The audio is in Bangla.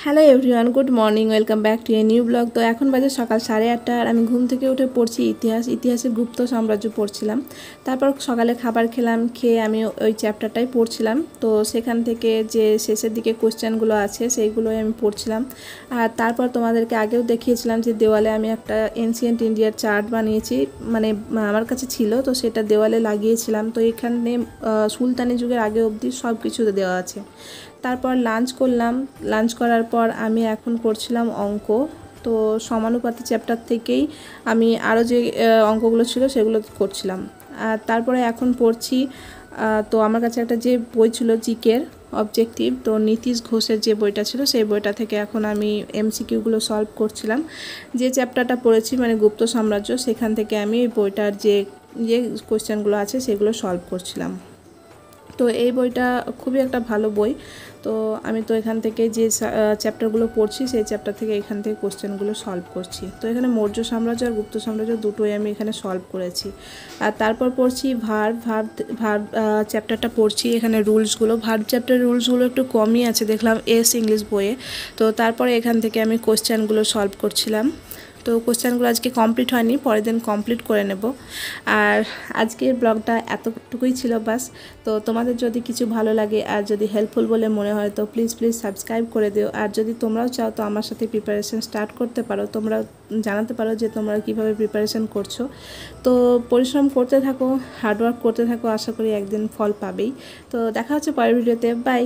Hello everyone, good morning, welcome back to a new blog. তো এখন বাজে সকাল 8:30 আর আমি ঘুম থেকে উঠে পড়ছি ইতিহাসের গুপ্ত সাম্রাজ্য পড়ছিলাম। তারপর সকালে খাবার খেলাম, খেয়ে আমি ওই চ্যাপ্টারটাই পড়ছিলাম। তো সেখান থেকে যে শেষের দিকে কোশ্চেনগুলো আছে সেইগুলোই আমি পড়ছিলাম। আর তারপর তোমাদেরকে আগেও দেখিয়েছিলাম যে দেওয়ালে আমি একটা এনশিয়েন্ট ইন্ডিয়ার চার্ট বানিয়েছি, মানে আমার কাছে ছিল, তো সেটা দেওয়ালে লাগিয়েছিলাম। তো এখানে সুলতানি যুগের আগে অবধি সব কিছু দেওয়া আছে। তারপর লাঞ্চ করলাম। লাঞ্চ করার পর আমি এখন করছিলাম অঙ্ক। তো সমানুপাতি চ্যাপ্টার থেকেই আমি আরও যে অঙ্কগুলো ছিল সেগুলো করছিলাম। আর তারপরে এখন পড়ছি, তো আমার কাছে একটা যে বই ছিল জিকের অবজেক্টিভ, তো নীতিশ ঘোষের যে বইটা ছিল সেই বইটা থেকে এখন আমি এমসিকিউগুলো সলভ করছিলাম। যে চ্যাপ্টারটা পড়েছি মানে গুপ্ত সাম্রাজ্য, সেখান থেকে আমি এই বইটার যে যে কোয়েশ্চেনগুলো আছে সেগুলো সলভ করছিলাম। তো এই বইটা খুবই একটা ভালো বই। তো আমি তো এখান থেকে যে চ্যাপ্টারগুলো পড়ছি সেই চ্যাপ্টার থেকে এখান থেকে কোশ্চেনগুলো সলভ করছি। তো এখানে মৌর্য সাম্রাজ্য আর গুপ্ত সাম্রাজ্য দুটোই আমি এখানে সলভ করেছি। আর তারপর পড়ছি ভার্ব চ্যাপ্টারটা পড়ছি। এখানে রুলসগুলো, ভার্ব চ্যাপ্টারের রুলসগুলো একটু কমই আছে দেখলাম ইংলিশ বইয়ে। তো তারপরে এখান থেকে আমি কোশ্চেনগুলো সলভ করছিলাম। তো কোশ্চেনগুলো আজকে কমপ্লিট হয়নি, পরের দিন কমপ্লিট করে নেব। আর আজকের ব্লগটা এতটুকুই ছিল বাস। তো তোমাদের যদি কিছু ভালো লাগে আর যদি হেল্পফুল বলে মনে হয় তো প্লিজ সাবস্ক্রাইব করে দিও। আর যদি তোমরাও চাও তো আমার সাথে প্রিপারেশন স্টার্ট করতে পারো, তোমরা জানাতে পারো যে তোমরা কিভাবে প্রিপারেশন করছো। তো পরিশ্রম করতে থাকো, হার্ডওয়ার্ক করতে থাকো, আশা করি একদিন ফল পাবেই। তো দেখা হচ্ছে পরের ভিডিওতে, বাই।